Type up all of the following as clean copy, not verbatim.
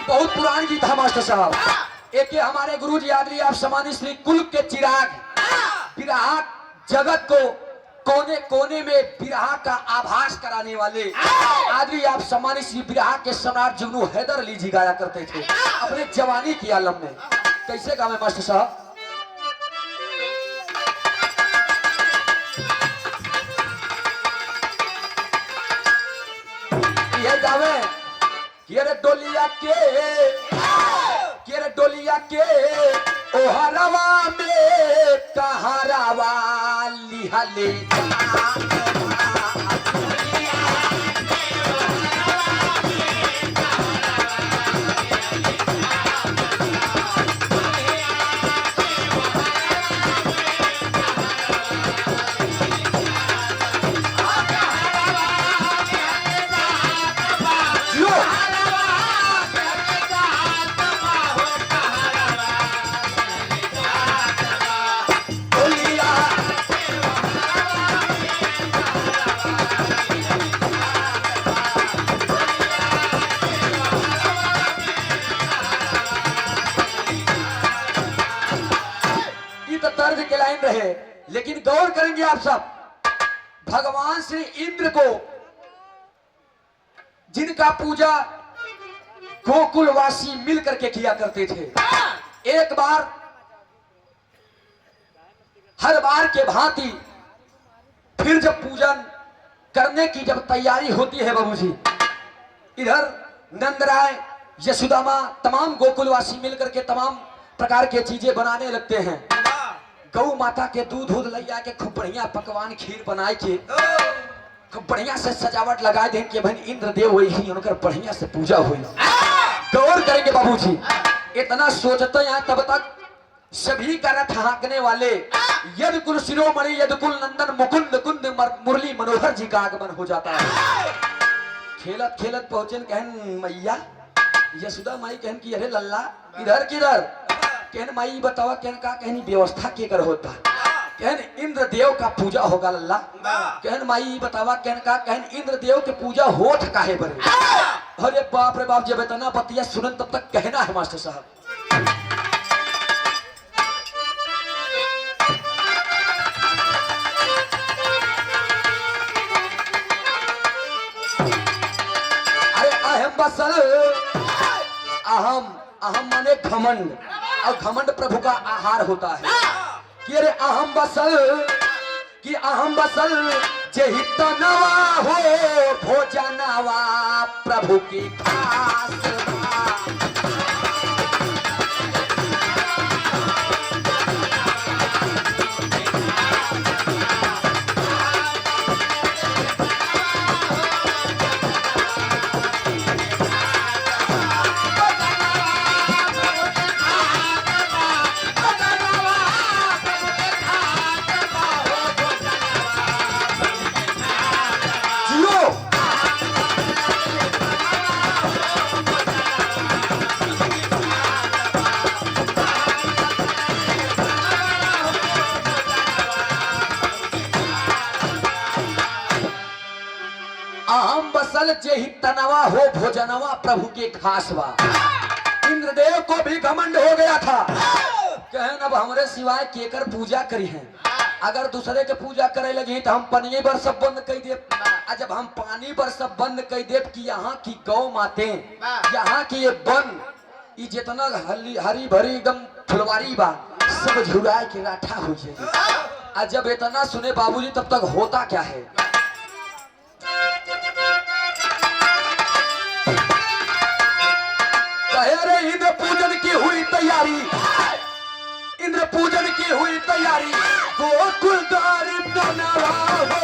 बहुत पुरानी गीत है मास्टर साहब। एक हमारे गुरु जी आदरी आप समानी श्री कुल के चिराग विराट जगत को कोने कोने में विरहा का आभास कराने वाले आदरी आप सम्मानित श्री विरहा के सम्राट जुगनू हैदर अली जी गाया करते थे अपने जवानी की आलम में। कैसे गावे मास्टर साहब? ये गावे कि रे डोलिया के ओहरवा में कहारवा लिहले के लाइन रहे। लेकिन गौर करेंगे आप सब, भगवान श्री इंद्र को जिनका पूजा गोकुलवासी मिल करके किया करते थे, एक बार हर बार के भांति फिर जब पूजन करने की जब तैयारी होती है बाबूजी, इधर नंदराय यशोदामा तमाम गोकुलवासी मिलकर के तमाम प्रकार के चीजें बनाने लगते हैं। गौ माता के दूध लैया के खूब बढ़िया पकवान खीर बनाए के खूब बढ़िया से सजावट लगा दें कि भाई इंद्र देव वही उनकर बढ़िया से पूजा हुई। गौर करेंगे बाबूजी, इतना सोचते हैं तब तक सभी का रथ हाँकने वाले यदकुल शिरोमणि यदकुल नंदन मुकुंद कुंद मुरली मनोहर जी का आगमन हो जाता है। खेलत खेलत पहुंचे, कहन मैया यशोदा माई कहन की अरे लल्ला इधर किधर? कहन माई बतावा कहन का कहनी व्यवस्था के कर होता? कहन इंद्र देव का पूजा होगा लल्ला। कहन माई बतावा कहन का कहन इंद्र देव के पूजा होत काहे बरे? अरे बाप रे बाप, जब इतना बतिया सुनन तब तक कहना है मास्टर साहब। अरे अहम बसल अहम अहम माने घमंड, और घमंड प्रभु का आहार होता है। कि अरे अहम बसल जेहि तनवा हो भोजनवा प्रभु की खास जेहि तनवा हो भोजनवा प्रभु के खासवा। इंद्रदेव को भी घमंड हो गया था, कहन अब हमरे सिवाय केकर पूजा करी है? अगर दूसरे के पूजा करे लगी तो हम पानी पर सब बंद कर दे। जब हम पानी पर सब बंद कर दे कि यहाँ की गौ माते यहाँ की ये वन ये जितना हरी भरी एकदम फुलवारी बा सब झुराए के राठा हो जाएगी। जब इतना सुने बाबूजी तब तक होता क्या है? इंद्र पूजन की हुई तैयारी, इंद्र पूजन की हुई तैयारी, गोकुल द्वार बनवा हो।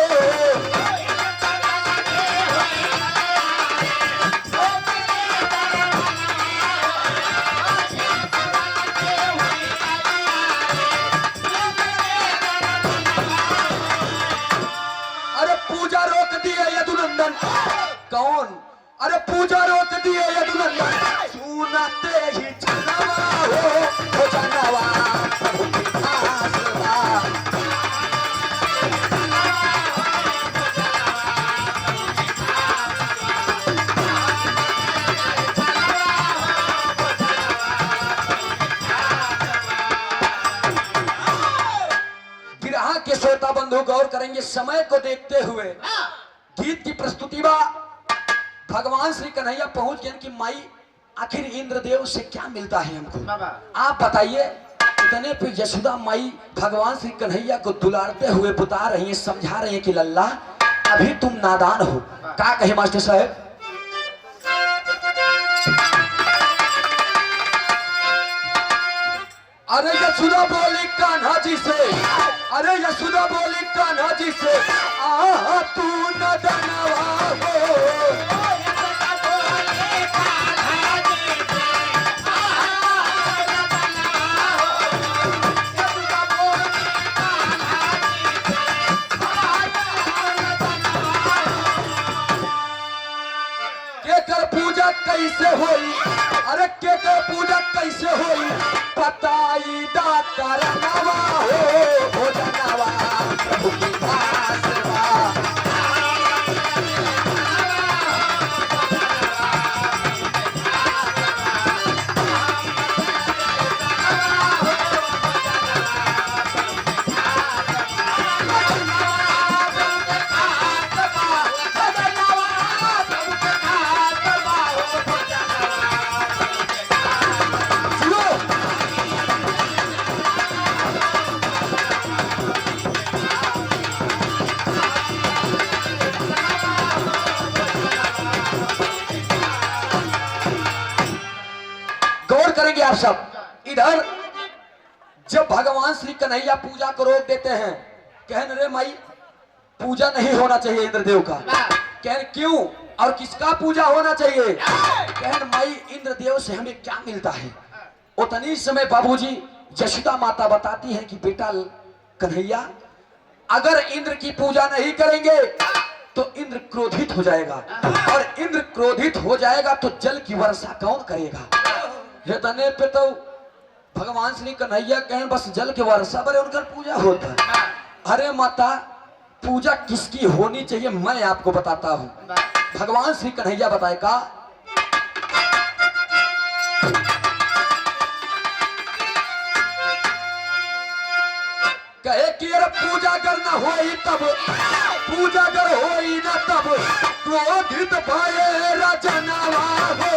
अरे पूजा रोक दिए यदुनंदन। कौन? अरे पूजा रोक दिए यदुनंदन, सुनते ही चलवा हो जानवा प्रभु की खासवा। बंधु गौर करेंगे समय को देखते हुए गीत की प्रस्तुति बा भगवान श्री कन्हैया पहुंच गए कि माई आखिर इंद्रदेव से क्या मिलता है हमको, आप बताइए। इतने पे यशोदा माई भगवान श्री कन्हैया को दुलारते हुए बता रही हैं, समझा रही हैं कि लल्ला अभी तुम नादान हो। क्या कहे मास्टर साहब? अरे यशोदा बोली कान्हा जी से, अरे यशोदा बोली कान्हा जी से, आहा तू नदनवा हो। पूजा कैसे होई, अरे के पूजा कैसे होई, बताई दाता रनवा हो भोजनवा प्रभु की दासवा। करेंगे आप सब। इधर जब भगवान श्री कन्हैया पूजा को रोक देते हैं, कहन रे माई पूजा नहीं होना चाहिए इंद्रदेव का। कहन क्यों और किसका पूजा होना चाहिए? कहन माई इंद्रदेव से हमें क्या मिलता है? उतनी समय बाबूजी यशोदा माता बताती है कि बेटा कन्हैया अगर इंद्र की पूजा नहीं करेंगे तो इंद्र क्रोधित हो जाएगा, और इंद्र क्रोधित हो जाएगा तो जल की वर्षा कौन करेगा? तने पे तो भगवान श्री कन्हैया कहें बस जल के वर्षा पर उनका पूजा होता है। अरे माता पूजा किसकी होनी चाहिए मैं आपको बताता हूं। भगवान श्री कन्हैया बताएगा, कहे कि अरे पूजा करना होई तब, पूजा कर होई ना तब, क्रोधित भये राजनवा हो।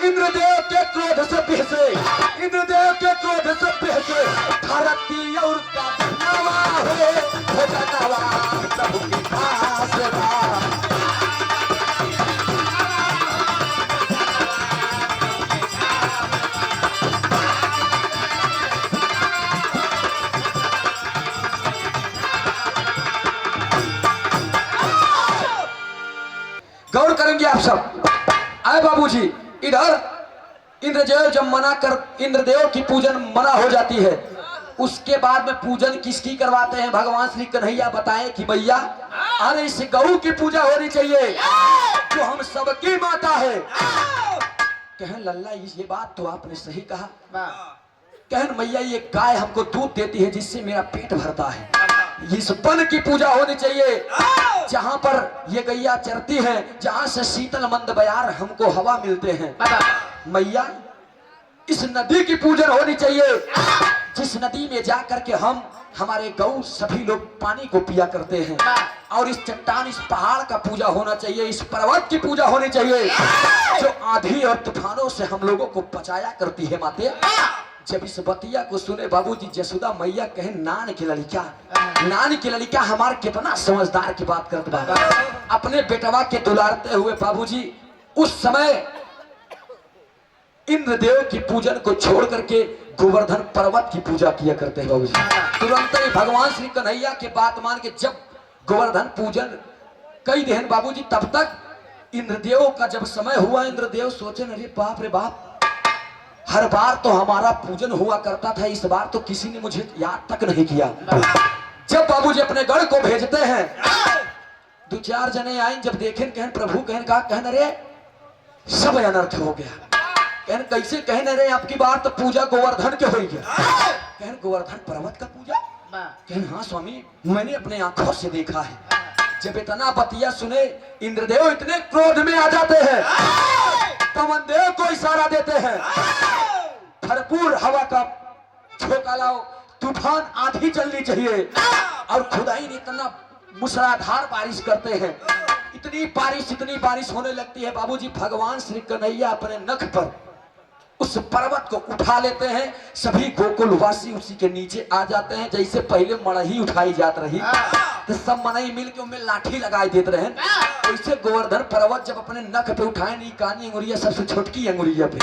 इंद्रदेव के क्रोध से बेहसे, इंद्रदेव के क्रोध से बेहसे धरती और का नवा हो भोजनवा प्रभु की दासवा। गौर करेंगे आप सब। आए बाबूजी इधर इंद्रदेव जब इंद्रदेव की पूजन मना हो जाती है, उसके बाद में पूजन किसकी करवाते हैं भगवान श्री कन्हैया बताएं कि भैया अरे इस गौ की पूजा होनी चाहिए जो हम सबकी माता है। कहन लल्ला ये बात तो आपने सही कहा। कहन मैया ये गाय हमको दूध देती है जिससे मेरा पेट भरता है, इस वन की पूजा होनी चाहिए जहां पर ये गैया चरती है, जहां से शीतल मंद बयार हमको हवा मिलते हैं। मैया इस नदी की पूजन होनी चाहिए जिस नदी में जाकर के हम हमारे गौ सभी लोग पानी को पिया करते हैं, और इस चट्टान इस पहाड़ का पूजा होना चाहिए, इस पर्वत की पूजा होनी चाहिए जो आंधी और तूफानों से हम लोगों को बचाया करती है। माते जब इस बतिया को सुने बाबूजी यशोदा मैया कहे नान की लड़किया, नान की लड़किया हमारे कितना समझदार की बात करते बाबा। अपने बेटवा के दुलारते हुए बाबूजी उस समय इंद्रदेव की पूजन को छोड़ करके गोवर्धन पर्वत की पूजा किया करते हैं बाबूजी। तुरंत ही भगवान श्री कन्हैया के बात मान के जब गोवर्धन पूजन कई दिन बाबूजी, तब तक इंद्रदेव का जब समय हुआ इंद्रदेव सोचे अरे बाप रे बाप, हर बार तो हमारा पूजन हुआ करता था, इस बार तो किसी ने मुझे याद तक नहीं किया। जब बाबूजी अपने गढ़ को भेजते हैं, दो चार जने आए, जब देखें कहन प्रभु कहन अरे सब अनर्थ हो गया। कहन कैसे? कहन अरे आपकी बार तो पूजा गोवर्धन के हो गया। कहन गोवर्धन पर्वत का पूजा? कहें हाँ स्वामी, मैंने अपने आंखों से देखा है। जब इतना बतिया सुने, इंद्रदेव इतने क्रोध में आ जाते हैं, पवन देव को इशारा देते हैं, भरपूर हवा का झोंका लाओ, तूफान आंधी चलनी चाहिए। और खुदाई ने इतना मूसलाधार बारिश करते हैं, इतनी बारिश होने लगती है बाबूजी, भगवान श्री कन्हैया अपने नख पर उस पर्वत को उठा लेते हैं। सभी गोकुलवासी उसी के नीचे आ जाते हैं। जैसे पहले मड़ही उठाई जात रही तो सब मनई मिल के उनमें लाठी लगाई देते रहे, वैसे गोवर्धन पर्वत जब अपने नख पे उठाए, नी कानी अंगुरिया सबसे छोटकी अंगुरिया पे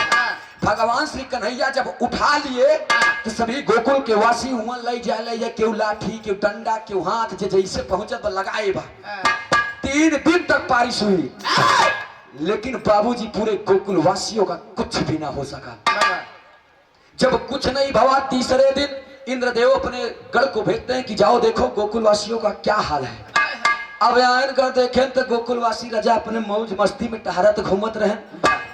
भगवान श्री कन्हैया जब उठा लिए तो सभी गोकुल के वासी वहां ले जाए, केहू लाठी, केहू डंडा, केहू हाथ, जैसे पहुंचे तो लगाए बा। 3 दिन तक बारिश हुई, लेकिन बाबूजी पूरे गोकुल वासियों का कुछ भी ना हो सका। जब कुछ नहीं भवा, तीसरे दिन इंद्रदेव अपने गढ़ को भेजते हैं कि जाओ देखो गोकुल वासियों का क्या हाल है। अब आयन कर देखें तो गोकुलवासी राजा अपने मौज मस्ती में टहरत घूमत रहे।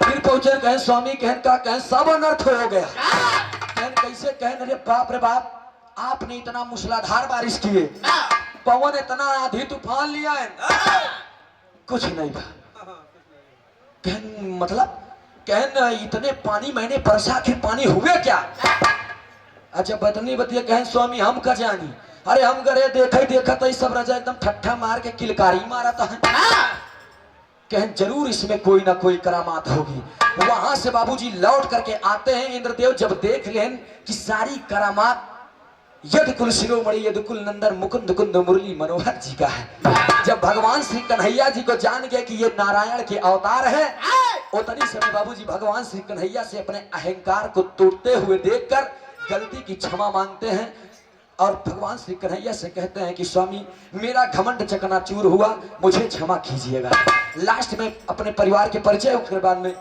फिर पहुंचे, कहें स्वामी, कहें का, कहें सब अनर्थ हो गया। कहें कैसे? कहें अरे बाप रे बाप, आपने इतना मूसलाधार बारिश किए, पवन इतना आंधी तूफान लिया है, कुछ नहीं था। कहन मतलब, कहन इतने पानी मैंने बरसा के पानी हुए क्या? अच्छा बतनी बतिया। कहें स्वामी हम का जानी, अरे हम करे देखा तो सब राजा एकदम ठट्ठा मार के किलकारी मारा था। कहें जरूर इसमें कोई ना कोई करामात होगी। वहां से बाबूजी लौट करके आते हैं। इंद्रदेव जब देख लें कि सारी करामात यदकुल शिरोमणि यदकुल नंदन मुकुंद कुंद मुरली मनोहर जी का है। जब भगवान श्री कन्हैया जी को जान गए कि ये नारायण के अवतार है, उतनी समय बाबूजी भगवान श्री कन्हैया से अपने अहंकार को तोड़ते हुए देखकर गलती की क्षमा मांगते हैं और भगवान श्री कन्हैया से कहते हैं कि स्वामी मेरा घमंड चकनाचूर हुआ, मुझे क्षमा कीजिएगा। लास्ट में अपने परिवार के परिचय उसके बाद में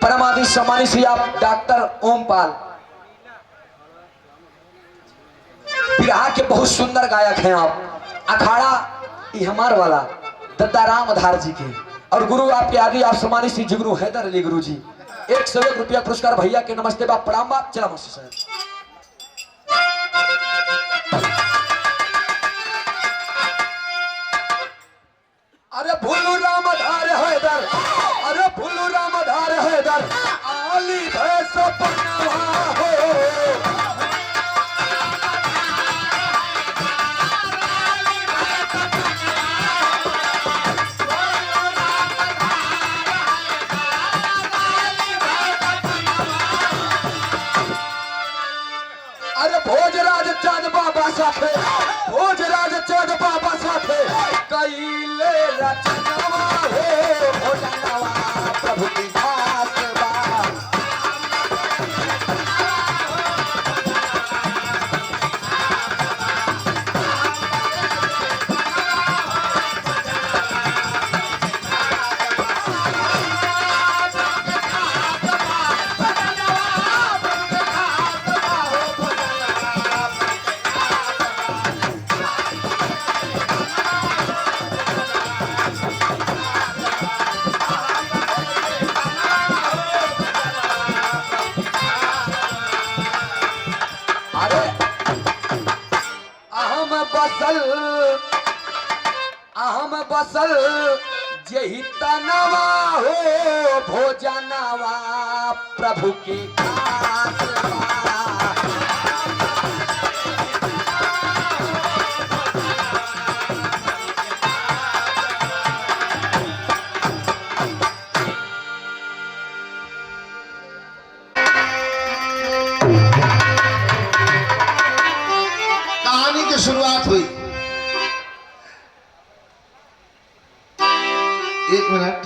परमादि सम्मानित श्री आप डॉक्टर ओमपाल, बिरहा के बहुत सुंदर गायक हैं आप। अखाड़ा हमार वाला दद्दा राम धार जी के, और गुरु आपके आदि आप सम्मानित श्री जुगनू हैदर अली गुरु जी। 101 रुपया पुरस्कार भैया के। नमस्ते बाप, प्रणाम बाप, चला मस्त साहब। अरे भूलू राम धार हैदर, अरे भूलू राम धार हैदर, आली भैंस बनवा हो। अरे भोजराज चाँद बाबा साथे, भोजराज चाँद बाबा साथे, कैले रचनवा हो भोजनवा प्रभु की दास बा। अहम बसल जेहि तनवा हो भोजनवा प्रभु के दास बा। कहानी की शुरुआत हुई। 1 मिनट।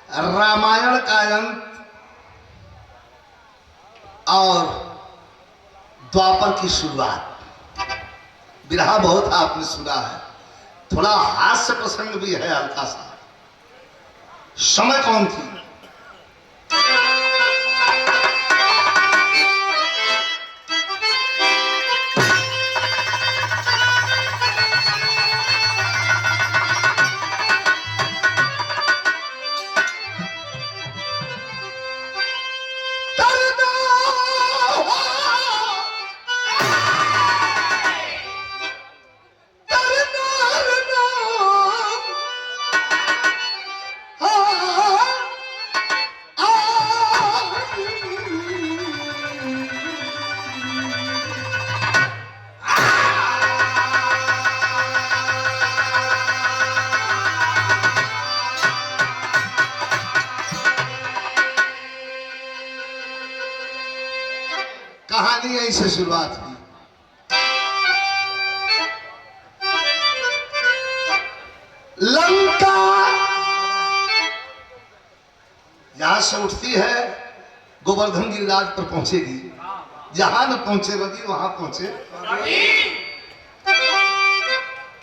रामायण का अंत और द्वापर की शुरुआत। बिरहा बहुत आपने सुना है, थोड़ा हास्य प्रसंग भी है हल्का सा। समय कौन थी? यहीं से शुरुआत हुई। लंका यहां से उठती है, गोवर्धन गिरिराज पर पहुंचेगी। जहां न पहुंचे रवि वहां पहुंचे।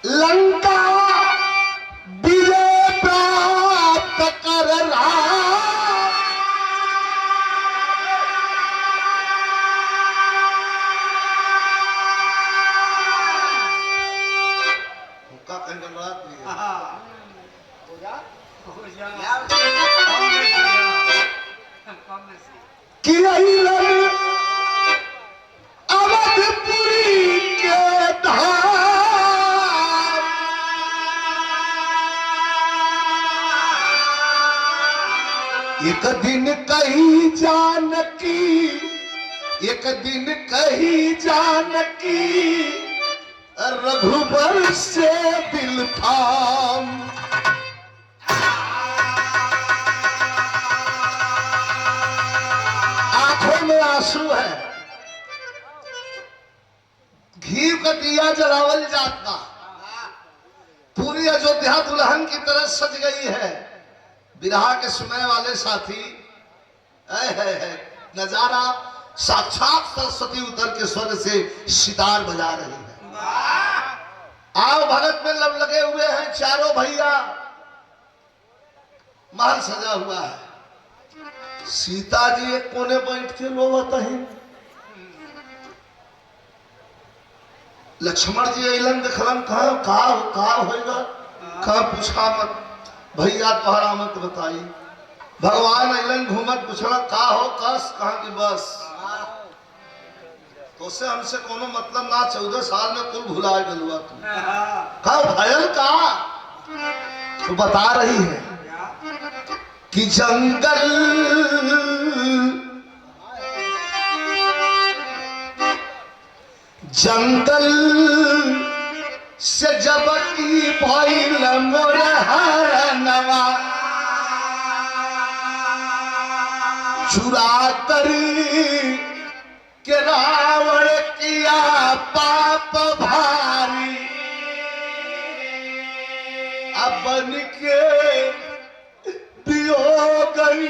लंका विजय प्राप्त कर कि अवधपुरी के धाम एक दिन कही जानकी, एक दिन कही जानकी रघुबर से दिल थाम। आंखों में आंसू है, घी का दिया जलावल जाता, पूरी अयोध्या दुल्हन की तरह सज गई है। विरहा के सुनने वाले साथी है नजारा साक्षात सरस्वती उतर के स्वर से सितार बजा रही है। आओ भगत में लब लगे हुए हैं चारों भैया, महल सजा हुआ है। सीता जी एक कोने बैठ के रोवत है, लक्ष्मण जी अलन देखलन का होगा, कहा पूछा मत भैया तोहरा मत बताई। भगवान अलन घूमत पूछला का हो कस, कहा कि बस तो से हमसे कोनो मतलब ना, 14 साल में कुल भुला गलुआ तू। कहा भयल का तो बता रही है कि जंगल जंगल से जब की भइल मोर हरनवा, चुरा कर के रावण किया पाप भारी। अब बन के वियोगन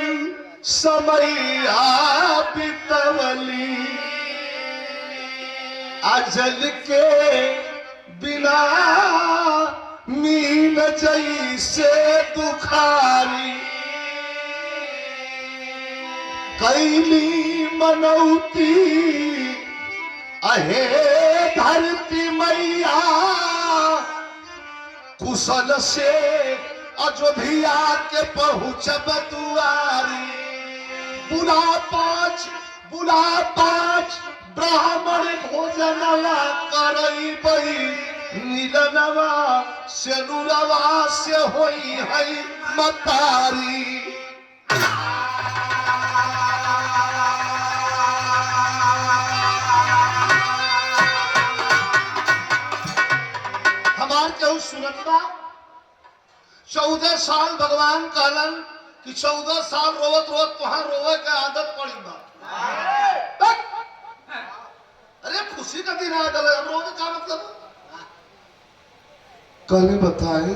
समैया बितवली, अजल के बिना मीन जैसे दुखारी। कैली मनौती अहे धरती मैया, कुशल से अयोध्या के पहुंचब दुआरी। बुला पाँच ब्राह्मण भोजनवा करई मिलनवा, सेनुरवा से होई है मतारी। हमार केहू सुनत बा? 14 साल भगवान कहलन कि 14 साल रोवत रोवत तुहार रोवे के आदत पड़ी बा। अरे खुशी का दिन आ गया, रोवे का मतलब कल बताए।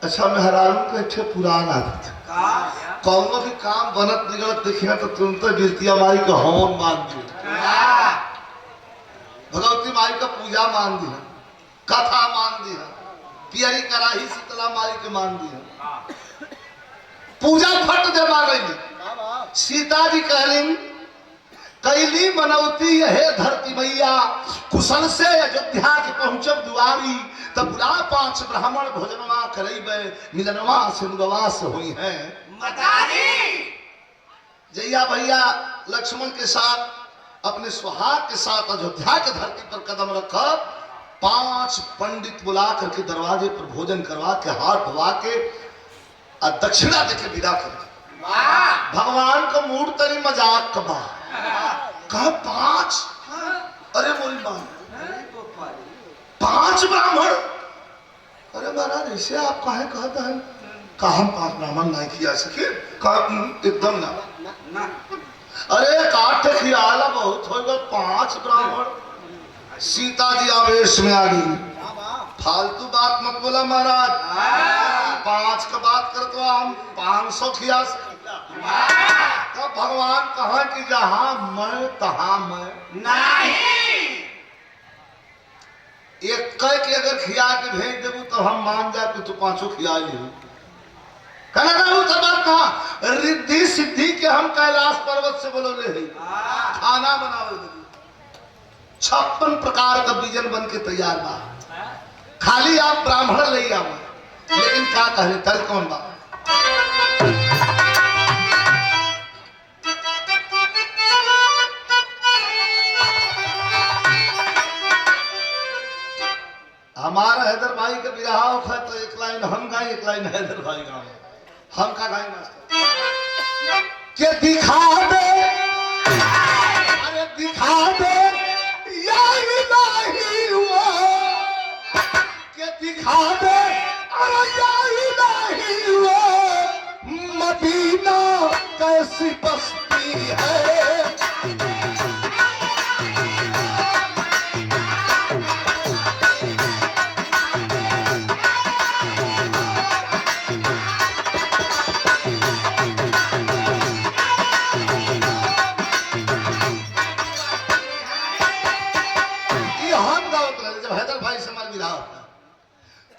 अच्छा मेहरारू के अच्छे पुरान आदत, कौनो भी काम बनत निगलत देखिए तो तुरंत गिरतिया माई का हवन मान दिए, भगवती माई का पूजा मान दिया, कथा मान दिया, पियरी कराही शीतला माई के मान दिया, पूजा फट दे मांगेंगे। सीता जी कहलिन कैली मनौती है धरती मैया, कुशल से अयोध्या के पहुंचब दुआरी। तब बुला 5 ब्राह्मण भोजनवा करैबे, मिलनवा सिंधुवा से हुई है मतारी। जैया भैया लक्ष्मण के साथ अपने सुहाग के साथ अयोध्या के धरती पर कदम रखा, 5 पंडित बुला करके दरवाजे पर भोजन करवा के हाथ धोवा के और दक्षिणा देके विदा कर। भगवान को मूड तरी मजाक कबा, कहा 5? अरे मोरी मां 5 ब्राह्मण? अरे महाराज ऐसे आप काहे कहते हैं? कहा हम 5 ब्राह्मण नहीं किया सके, कहा एकदम ना। अरे काट खियाला बहुत हो गए, 5 ब्राह्मण। सीता जी आवेश में आ गई, फालतू बात मत बोला महाराज, 5 का बात कर तो हम 500 खिया सकते। तब भगवान कहा कि जहां मैं तहां मैं नहीं। एक कह के अगर खिया के भेज देबू तो हम मान जाए कि तू 5 खिया ली। बात कहा रिद्धि सिद्धि के हम कैलाश पर्वत से बोलोले है, खाना बनावे 56 प्रकार का व्यंजन बन के तैयार बा, खाली आप ब्राह्मण ले आओ। लेकिन क्या कहे तल कौन बा? हमारा हैदर भाई का विवाह होगा तो एक लाइन हम गाए, एक लाइन हैदर भाई गाए। हम का गाए मास्टर के दिखा दे, अरे दिखा दे या इलाही वो, के दिखा दे अरे या इलाही वो, मदीना कैसी बस्ती है।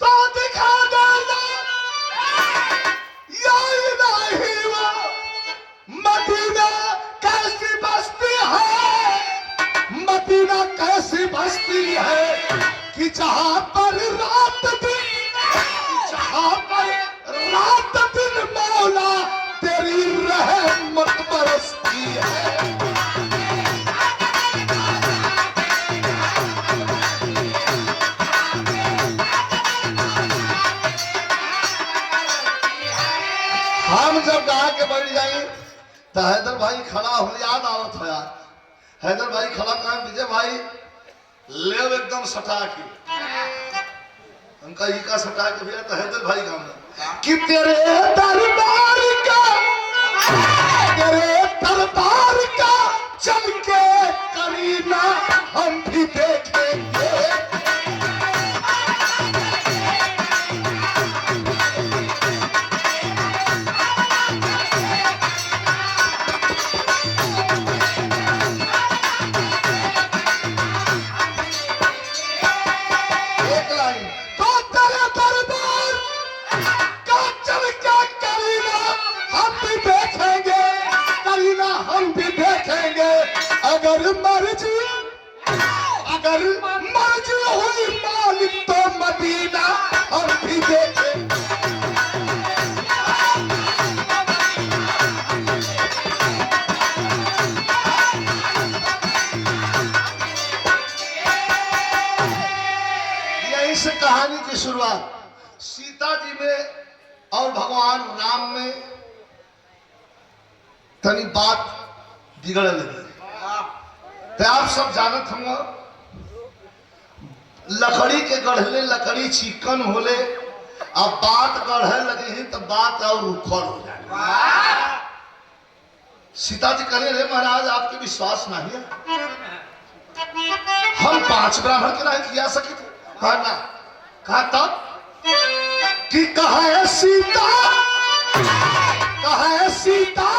तो दिखा देना या इलाही वो, मदीना कैसी बस्ती है, मदीना कैसी बस्ती है कि जहां पर रात दिन मौला तेरी रहमत बरसती है। हम जब गा के बढ़ जाए तो हैदर भाई खड़ा हो, याद आवत है यार, हैदर भाई खड़ा कहा विजय भाई ले एकदम सटा के, उनका ई का सटा के भैया तो हैदर भाई गाना कि तेरे दरबार का चल के करीना हम भी देखेंगे। अगर मर्जी हुई मालिक तो मदीना हम भी देखें। यहीं से कहानी की शुरुआत सीता जी में और भगवान राम में तनी बात बिगड़ लगी। तो आप सब जानत हम लकड़ी के गढ़ले लकड़ी चिकन होले, अब बात गढ़े लगी है तो बात और उखड़ हो जाए। सीता जी कहे रे महाराज आपके विश्वास नहीं है, हम 5 ब्राह्मण के नहीं किया सके थे। कहा ना, कहा तब कि कहे सीता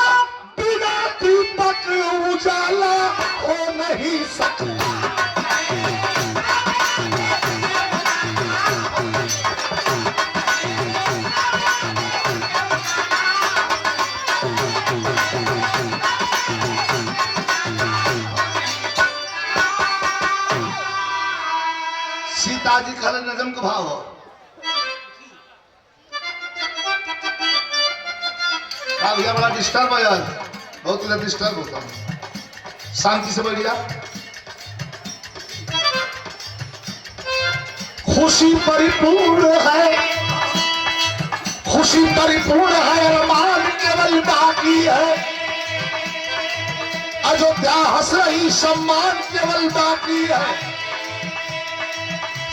बिना दीपक उजाला हो नहीं सकता। सीता जी खड़े नजम का भाव हो, भैया बड़ा डिस्टर्ब है यार, बहुत ज्यादा डिस्टर्ब होता है, शांति से बैठ जा। खुशी परिपूर्ण है, खुशी परिपूर्ण है, अरमान केवल बाकी है। अयोध्या हंस रही, सम्मान केवल बाकी है।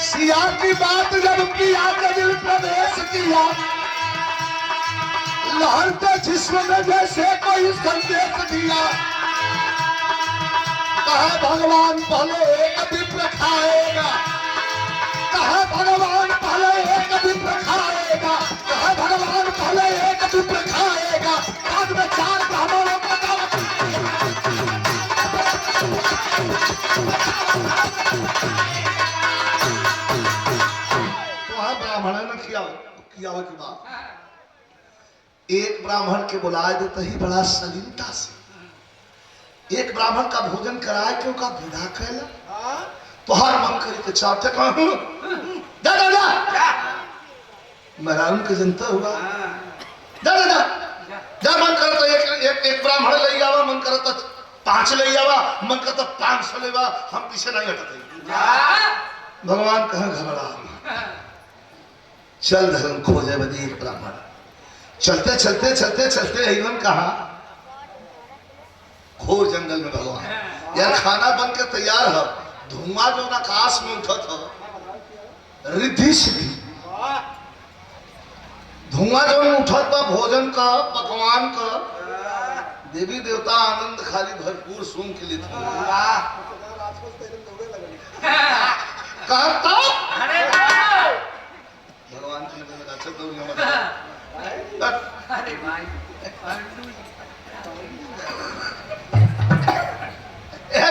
सिया की बात जब किया के दिल प्रवेश किया, लहरते जिस्म में जैसे कोई संदेश दिया। कहा भगवान पहले एक विप्र खाएगा, कहा भगवान पहले एक विप्र खाएगा, कहा भगवान पहले एक विप्र खाएगा, बाद में 4 ब्राह्मणों को दावत। तो हाँ ब्राह्मण ने किया की बात, एक ब्राह्मण के बुलाए देते ही बड़ा सलीलता से एक ब्राह्मण का भोजन कराए क्यों का विदा कैला, तो हर मन करी के चाहते कहूं जा जा जा महाराज के जनता हुआ जा जा जा जा मन कर तो एक ब्राह्मण ले आवा, मन कर तो 5 ले आवा, मन कर तो 500 लेवा, हम पीछे नहीं हटते। भगवान कहाँ घबरा, चल धर्म खोजे बदी एक ब्राह्मण। चलते चलते चलते चलते एवं कहा घोर जंगल में भगवान यार खाना बन के तैयार है, धुआं जो आकाश में उठा था रिद्धि सिद्धि, धुआं जो उठा था भोजन का पकवान का, देवी देवता आनंद खाली भरपूर सुन के लिए कहता भगवान की अच्छा अरे भाई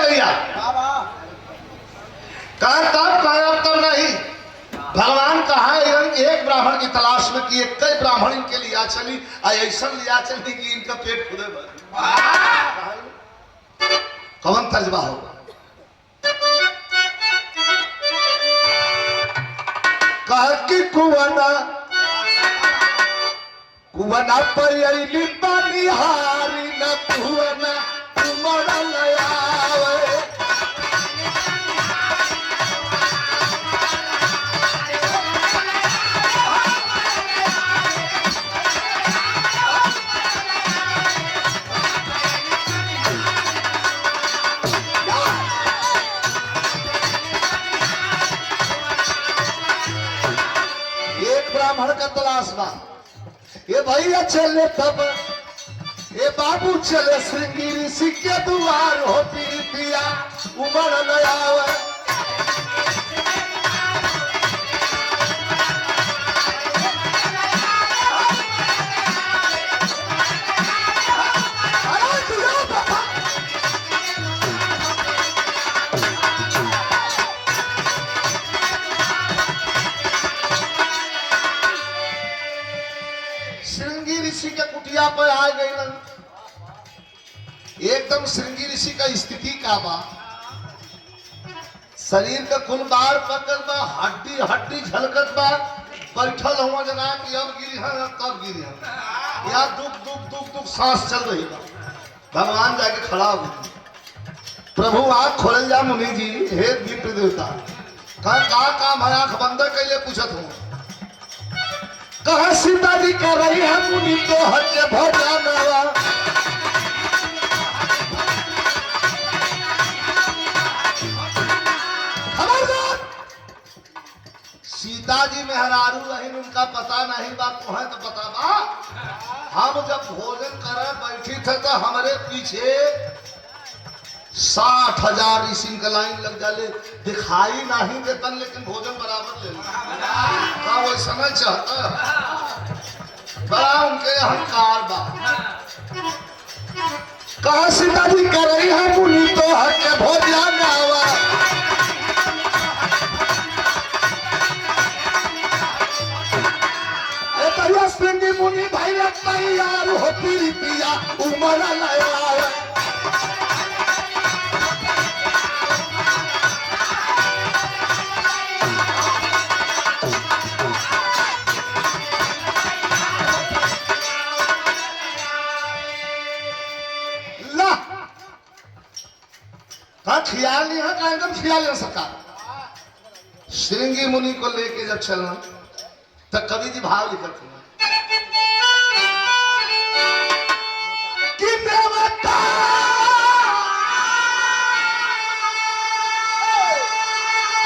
भैया तब नहीं, भगवान कहा एक ब्राह्मण की तलाश में कि एक कई ब्राह्मण इनके लिया चली, ऐसा लिया चली कि इनका पेट खुदे भर। कौन तर्जबा होगा, कहा कि कुवना कुवना पर अली पानी हारी न कुवना कुमड़ा लयावे, एक ब्राह्मण का तलाश बा, ये भैया चले तब ये बाबू चले श्रृंगी ऋषि के द्वार होती पिया उमड़ नया। श्रृंगी ऋषि के कुटिया पर आ गई, एकदम श्रृंगी ऋषि का स्थिति का बा, शरीर का कुल बार पकड़ बा, हड्डी हड्डी झलकत बा, बैठल हुआ जना कि अब गिरी है तब गिरी है, या दुख दुख दुख दुख सांस चल रही बा। भगवान जाके खड़ा हो गए, प्रभु आंख खोल जा मुनि जी, हे विप्र देवता का काम है, आंख बंद कैले पूछत हूँ, कहा सीता जी कह रही है मुनि तो हटे भोजनवा, सीता जी मेहरारू रही उनका पता नहीं बात तो है तो पता बा, हम जब भोजन करे बैठी थे तो हमारे पीछे 60,000 ऋषि का लाइन लग जाले, दिखाई नहीं देतन लेकिन भोजन बराबर ले का वो समय चाहता, बड़ा उनके अहंकार बा। कहा सीता जी कह रही है मुनि तो हट भोजन आवा, श्रृंगी मुनि भाई तैयार होती पिया उमड़ नया। ख्याल नहीं है, एकदम ख्याल नहीं सका। श्रृंगी मुनि को लेके जब चलना तब कवि जी भाव लिखते हैं कि देवता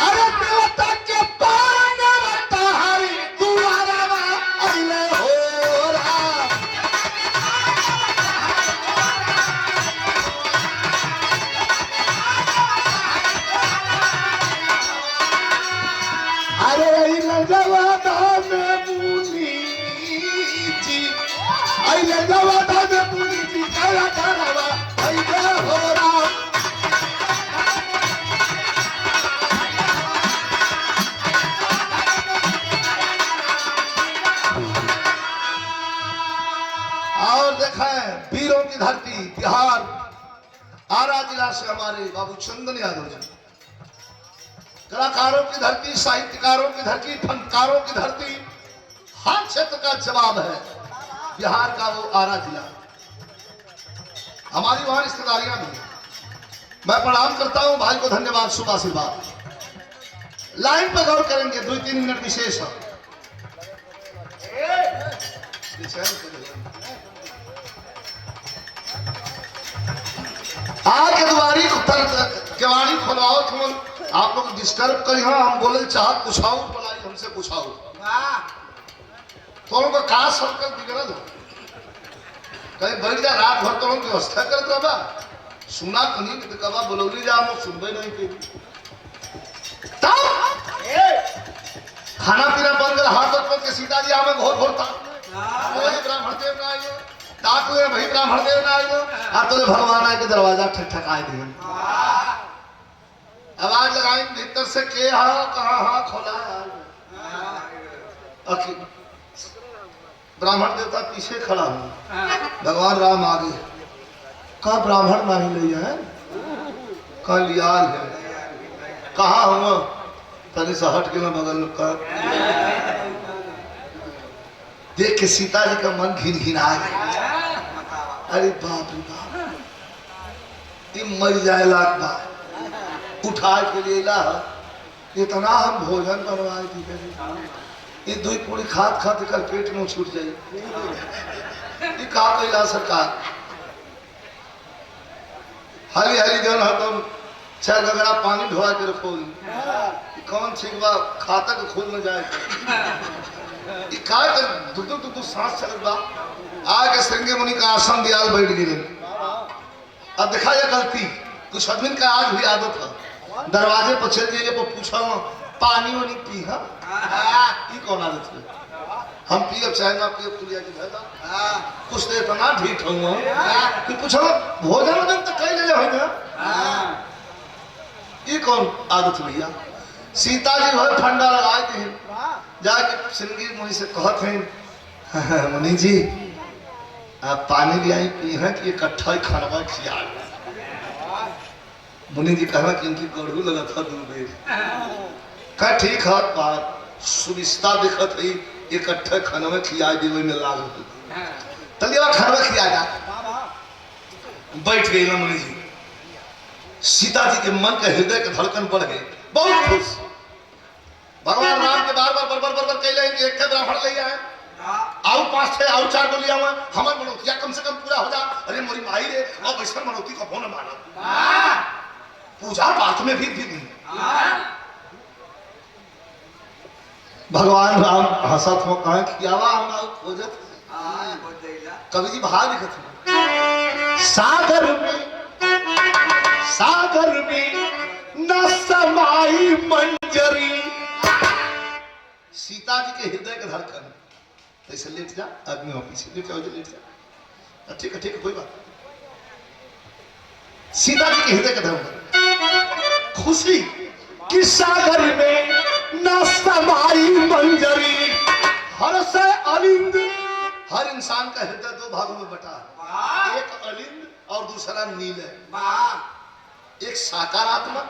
अरे देवता के पान हरी दुआरा अइले हो रहा, आइले नवादा में मुनि जी काला कारवा आइले हो राम। और देखें वीरों की धरती बिहार आरा जिला से हमारे बाबू चंदन यादव जी, कलाकारों की धरती, साहित्यकारों की धरती, फनकारों की धरती, हर क्षेत्र का जवाब है बिहार का वो आरा जिला। हमारी वहां रिश्तेदारियां भी हैं। मैं प्रणाम करता हूं भाई को, धन्यवाद, शुभ आशीर्वाद। लाइन पर गौर करेंगे, 2-3 मिनट विशेष है। आके द्वारी केवाड़ी खोलवाओ, तुम आप लोग डिस्टर्ब करी, हाँ हम बोले चाहत पूछाओ, बोलाई हमसे पूछाओ तो उनको कहा सबकर बिगड़ल हो कहीं बैठ जा, रात भर तो व्यवस्था करत रहा सुना कहीं तो कबा बोलौली जा, हम सुनबे नहीं के खाना पीना बन गया, हाथ पर के सीताजी आवे घोर घोर था ब्राह्मण देव ना आइयो, ताक हुए भाई ब्राह्मण देव ना आइयो, आ तो भगवान आए के दरवाजा ठकठकाए दिए, आवाज लगाई भीतर से के हा कहां हा खोला है, ब्राह्मण देवता पीछे खड़ा हूं, भगवान राम आगे, कहा ब्राह्मण नहीं ले है, कहा लियाल है, कहा हुआ तनी से हट के बगल में कर देख के सीता जी का मन घिन घिना गया। अरे बाप रे बाप, ये मर जाए लाख बात उठा के ले ला, इतना हम भोजन बनवाए थी, ये दूध पूरी खाद खाते कर पेट में छूट जाए, ये कहा कैला सरकार हाली हाली जन हम 4 गगरा पानी ढोआ के रखो, कौन छिकवा खाता के खोल में जाए, ये काय कर दुदु सांस चलत बा, आके संगे मुनि का आसन दियाल बैठ गए। अब देखा ये गलती कुछ आदमी का आज भी आदत है, दरवाजे पर चल जाइए पर पूछा पानी वानी पी, ये कौन आदत है, हम पिए चाहे ना पिए पुलिया की भैया कुछ देर इतना ढीठ हूँ कि पूछो भोजन वोजन तो कई ले होगा, ये कौन आदत भैया। सीता जी वह फंडा लगाए थे, जाके सिंगी मुनि से कहते हैं मुनि जी आप पानी ले आई पी है कि इकट्ठा ही खाना खिया, मुनि जी कहा कि इनकी गढ़ू लगा था दूर, कहा ठीक है बात सुविस्ता दिखत है, इकट्ठे खाना में खिया दी में लाग तलिया खाना खिया जा, बैठ गई ना मुनि जी। सीता जी के मन के हृदय के धड़कन बढ़ गए, बहुत खुश, भगवान राम के बार बार बरबर बरबर कहले एक के ब्राह्मण ले आए, आओ 5 6 आओ 4 बोलिया हुआ हमर मनोतिया कम से कम पूरा हो जा, अरे मोरी माई रे और वैसा मनोती को फोन माना पूजा पाठ में भी भगवान राम हंसत हो कहा कियावा हम खोजत, कवि जी भाव लिखत सागर में न समाई मंजरी, सीता जी के हृदय का धड़कन, ऐसे लेट जा आदमी हो पीछे लेट जाओ, लेट जा ठीक है कोई बात। सीता जी के हृदय का धड़कन खुशी कि सागर में न समाई मंजरी, हर से अलिंद, हर इंसान का हृदय 2 भागों में बटा है, एक अलिंद और दूसरा नील है, एक सकारात्मक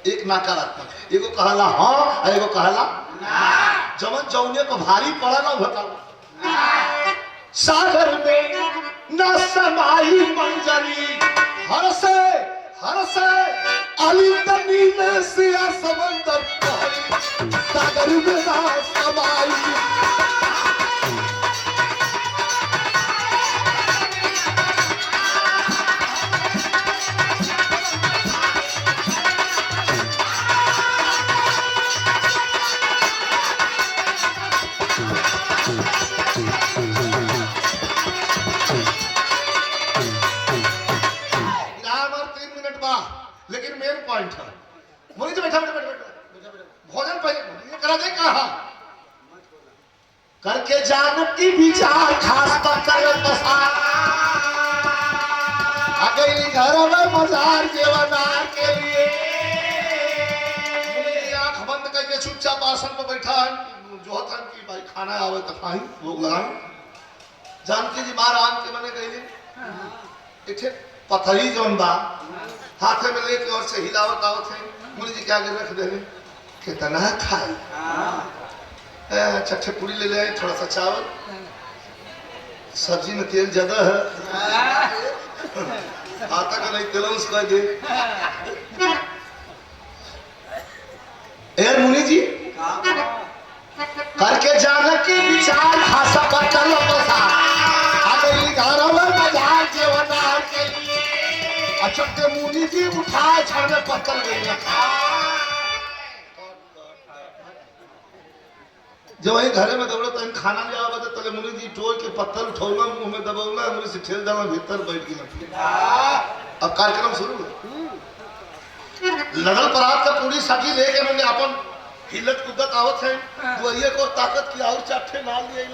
एक नकारात्मक, एगो कहला हाँ एगो कहला ना, जवन जौने को भारी पड़ा ना बताओ। सागर में न समाई मंजरी, हर से अलिंद नील से समंदर सागर में न समाई, लेकिन मेन पॉइंट है मुनि जी बैठा भोजन पहले करा दे, कहा करके जान की विचार खास पत्थर पसार अगली घर में मजार जेवनार के लिए आंख बंद करके चुपचाप आसन पर बैठा है जो था कि भाई खाना आवे तो खाई भोग लगाई जानकी जी बाहर आन के मने गईले इथे पथरी जोन बा हाथे में लेके और से हिलावत आवत है मुनि जी क्या आगे रख देले कितना खाई अच्छा पूरी ले ले थोड़ा सा चावल सब्जी में तेल ज्यादा है आता का नहीं तेल उसका दे ए मुनि जी करके जाने की विचार खासा बचल बसा अगली घरों में बाजार जेवनार के लिए अच्छा के मुनि जी उठाए छड़ में पत्थर गई जब वही घरे में दौड़ो तो खाना ले आओ बता तले मुनि जी टोल के पत्थर उठौला मुंह में दबौला मुनि से ठेल डाला भीतर बैठ गया अब कार्यक्रम शुरू लगल परात का पूरी सब्जी लेके मैंने अपन हिलत कुदत आवत है दुआरिये को ताकत की और चाटे नाल लिए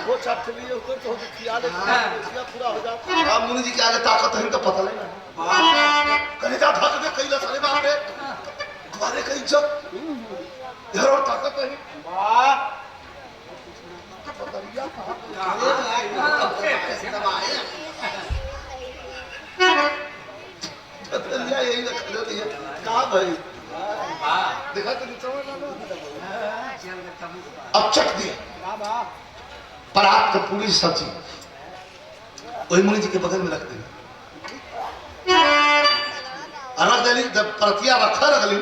वो चाटे लिए ऊपर तो खिया ले खिया पूरा हो जाता अब मुनि जी के आगे ताकत है तो पता नहीं करे जा धक दे कइला सारे बाप रे द्वारे कहीं जब इधर और ताकत है वाह पतरिया यही रख दे कहां भाई देखा तो अब चख दिए परात का पूरी सब्जी वही मुनि जी के बगल में रख दी रख दिली जब परतिया रखा रखली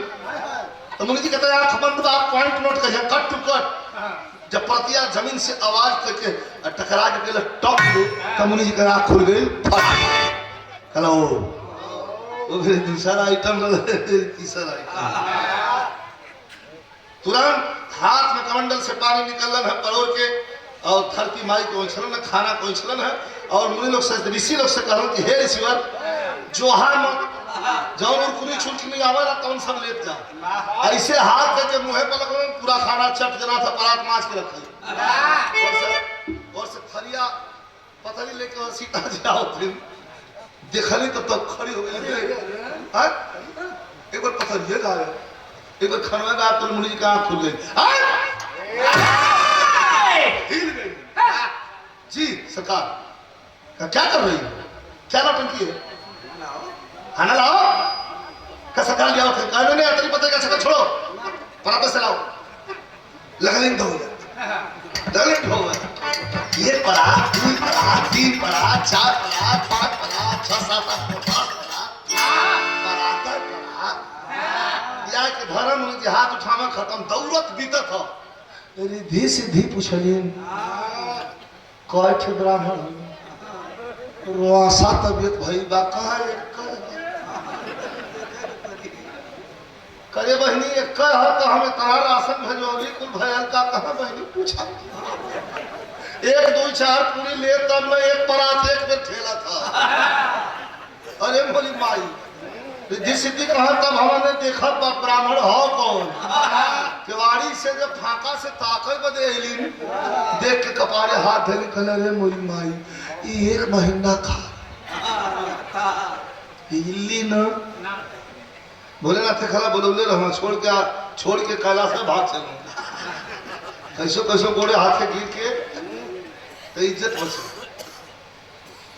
तो मुनि जी कहते हैं आंख बंद आप पॉइंट नोट कर कट टू कट जब परतिया जमीन से आवाज करके टकरा के पहले टॉप दे तो मुनि जी का आंख खुल गई कला वो फिर दूसरा आइटम तीसरा आइटम तुरंत हाथ में कमंडल से पानी निकलन है परोर के और धरती माई को उछलन है खाना को उछलन है और मुनि लोग से ऋषि लोग से कहलन कि हे ऋषिवर जोहार मत जौन और कुनी छुटकी आवेला कौन सब लेत जा ऐसे हाथ करके मुंह पे लगन पूरा खाना चट जना था परात माछ के रखल और से थरिया पथरी लेके और सीता जाओ फिर देखली तब तक खड़ी हो गई हां एक बार पत्थर ये खा गया एक बार खनवा में आप तो मुनि जी का आंख खुल गई हिल गई जी सरकार क्या कर रही है क्या नौटंकी है खाना लाओ का सरकार लिया थे कहने नहीं तेरी पता क्या सरकार छोड़ो परात से लाओ लगलिंग दो लगलिंग दो ये परात तीन परात तीन परात चार परात पांच परात छह सात आठ परात या के धर्म मुनि जी हाथ उठावा खत्म दौलत बीतत हो रिद्धि सिद्धि पूछलिन कय ठे ब्राह्मण रोसा तबियत भई बा कहां करे बहनी एक कह तो हमें तारा राशन भेजोली कुल भयल का कहां बहनी पूछा एक दो चार पूरी ले तब मैं एक परात एक पे ठेला था अरे बोली माई रिद्धि सिद्धि कहा तब हमने देखा ब्राह्मण हो कौन केवाड़ी से जब फाका से ताकत बदे एलिन देख के कपारे हाथ धरे कहले रे मोरी माई एक महीना खा हिल्ली न भोलेनाथ खला बोलौले रहा छोड़ के कैलाश में भाग चलो कैसो कैसो गोड़े हाथ गिर के तो इज्जत बचे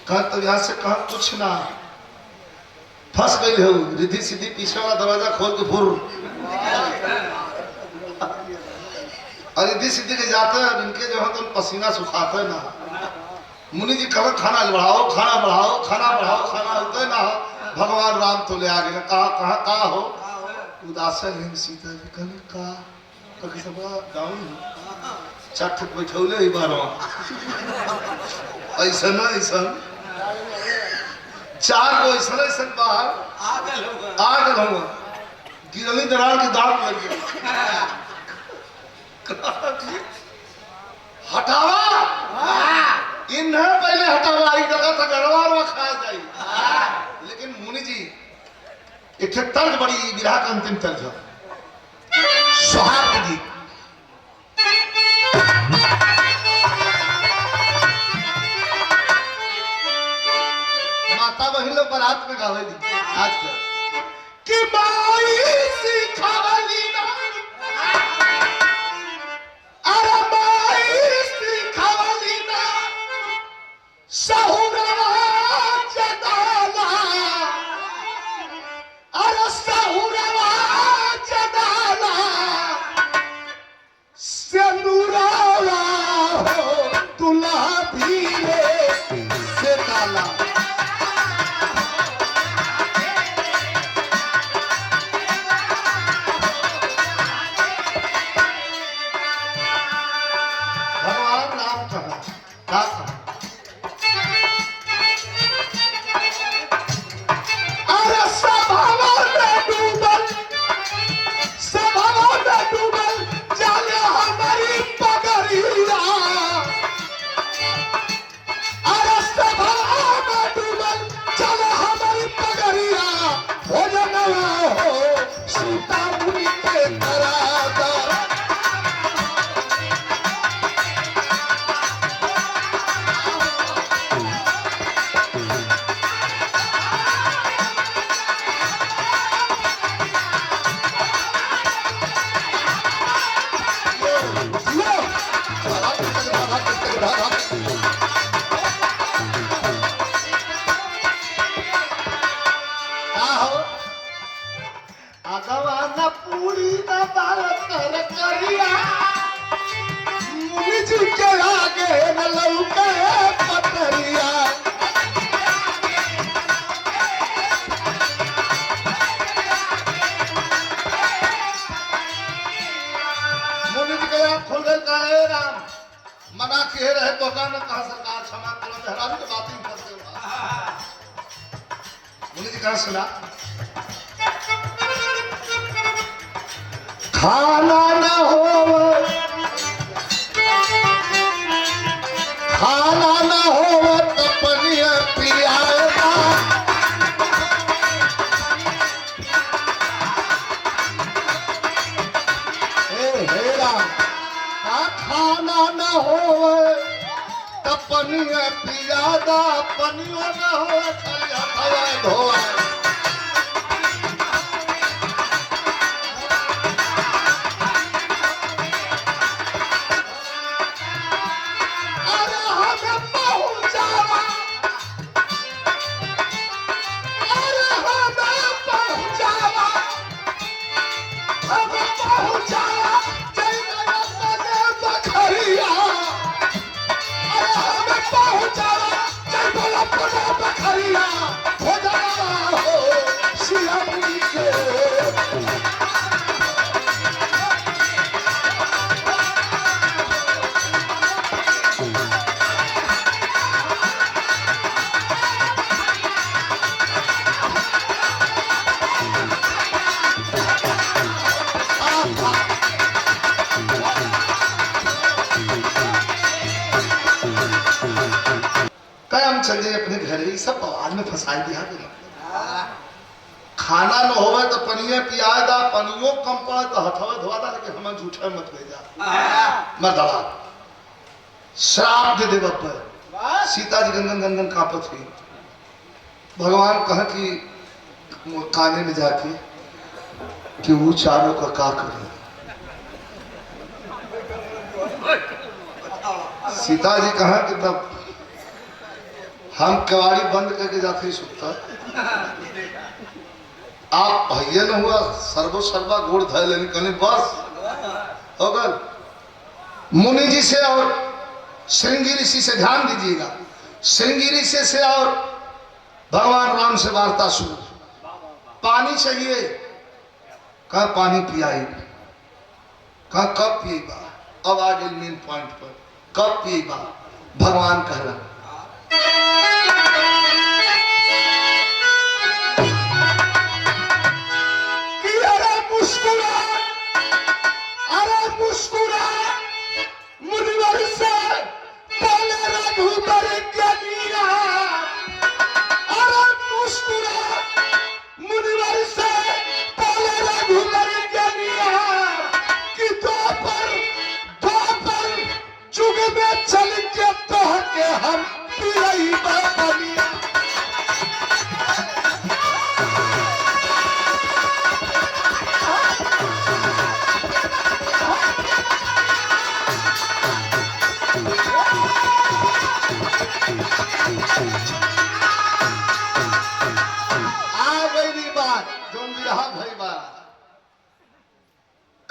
कहा तब यहाँ से कहा कुछ ना फंस गई हो रिद्धि सिद्धि पीछे वाला दरवाजा खोल के फुर और रिद्धि सिद्धि के जाते हैं इनके जो है तो पसीना सुखाते ना मुनि जी कहा खाना बढ़ाओ खाना बढ़ाओ खाना बढ़ाओ खाना होते ना भगवान राम तो ले आ गए कहा हो उदासन है सीता जी कल का सब गाँव चट बैठौले ही बार ऐसा ना ऐसा चार गो ऐसा बाहर आ गल हूँ गिरली दरार के दांत लग गया हटावा इन्हें पहले हटावा आई जगह तक गरवार में खाया जाए लेकिन मुनि जी एक तर्ज बड़ी विरह का अंतिम तर्ज है सुहाग गीत वही लोग बारात में गावे दी आज का कि माई सिखावली ना अरे माई सिखावली ना सहुरवा जदाला अरे सहुरवा जदाला सेनुरावा हो तुला धीरे से डाला भगवान राम कहा क्या कहा अरे सभावा में डूबल जाले हमारी पगड़िया अरे सभावा में डूबल जाले हमारी पगड़िया भोजन हो सीता मुनि के करादा अगवाना पूरी न बालक कर करिया मुनि जी के आगे न लौके पतरिया मुनि जी के आँख खुल गए कहे राम मना किए रहे तो का न कहा सरकार क्षमा करो मेहरान की बात ही करते हो मुनि जी कहा सुना खाना न हो तो पनिया पियाएगा हे राम खाना न हो तो पनिया पियादा पनियो न हो खाली हथवा धोआ चल जाए अपने घर ही सब आवाज में फंसाई दिया खाना न होवे तो पनिये पियाए दा पनियो कम पड़े तो हथवे धोआ दा लेकिन हमें झूठे मत भेजा मर्दवा श्राप दे देव पर सीता जी गंगन गंगन कांपत हुई भगवान कहा कि काने में जाके कि वो चारों का का करे सीता जी कहा कि तब हम कवाड़ी बंद करके जाते ही सुखता आप भैया न हुआ सर्वो सर्वा गोड़ धय लेने कने बस होगा मुनि जी से और श्रृंगी ऋषि से ध्यान दीजिएगा श्रृंगी ऋषि से और भगवान राम से वार्ता शुरू पानी चाहिए कहा पानी पियाई कहा कब पिएगा अब आ गए मेन पॉइंट पर कब पिएगा भगवान कह रहा मुस्कुरा मुनिवर से बोले रघुबर ज्ञानिया अरे मुस्कुरा मुनिवर से बोले रघुबर ज्ञानिया कि दो पर जुग में चल के तो के हम पियई बनिया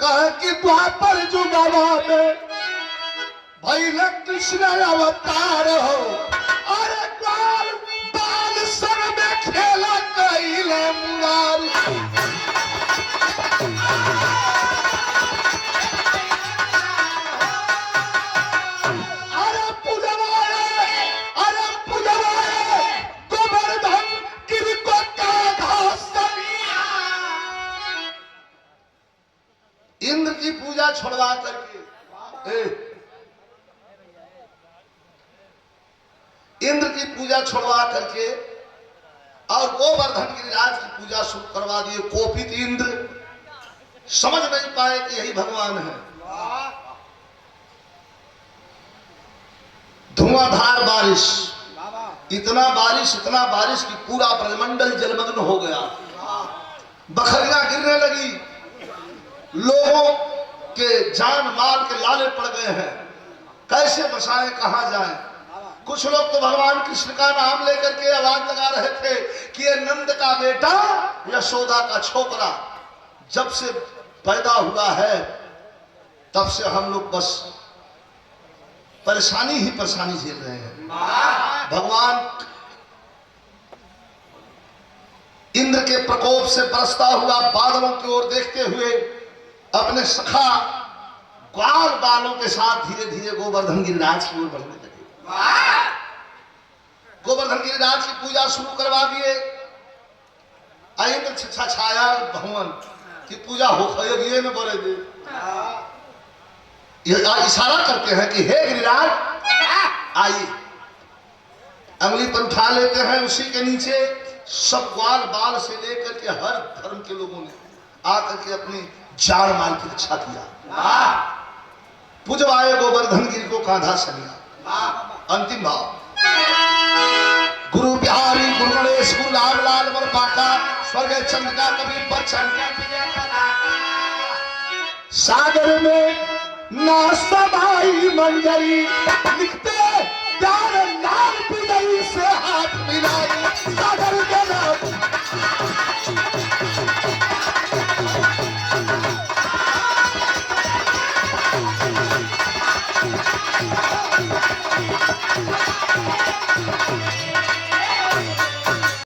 कहे कि द्वापर जुगवा में भैल कृष्ण अवतार हो, अरे ग्वाल बाल सन में खेला कैले मुरारी। इंद्र की पूजा छोड़वा करके इंद्र की पूजा छोड़वा करके और गोवर्धन गिरिराज की पूजा शुरू करवा दिए। कोपित इंद्र समझ नहीं पाए कि यही भगवान है। धुआंधार बारिश, इतना बारिश कि पूरा ब्रह्मंडल जलमग्न हो गया। बखरियां गिरने लगी, लोगों के जान माल के लाले पड़ गए हैं। कैसे बचाएं, कहां जाएं? कुछ लोग तो भगवान कृष्ण का नाम लेकर के आवाज लगा रहे थे कि ये नंद का बेटा यशोदा का छोकरा जब से पैदा हुआ है तब से हम लोग बस परेशानी ही परेशानी झेल रहे हैं। भगवान इंद्र के प्रकोप से बरसता हुआ बादलों की ओर देखते हुए अपने सखा ग्वाल बालों के साथ धीरे धीरे गोवर्धन गिरिराज की ओर बढ़ने लगे। गोवर्धन गिरिराज की पूजा शुरू करवा दिए। इंद्र छाया भगवान की पूजा हो खये न बोले दे। इशारा करते हैं कि हे गिरिराज आइए। अंगुली पर उठा लेते हैं, उसी के नीचे सब ग्वाल बाल से लेकर के हर धर्म के लोगों ने आकर के अपनी जान माल की रक्षा किया। पूजवाए गोवर्धन गिरि को कांधा सलिया। अंतिम भाव। गुरु बिहारी गुरु गणेश गुरु राम लाल वर पाटा स्वर्ग चंद्रिका कबीर बच्चन सागर में नासबाई मंजरी लिखते प्यार लाल पिदई से हाथ मिलाई सागर के नाम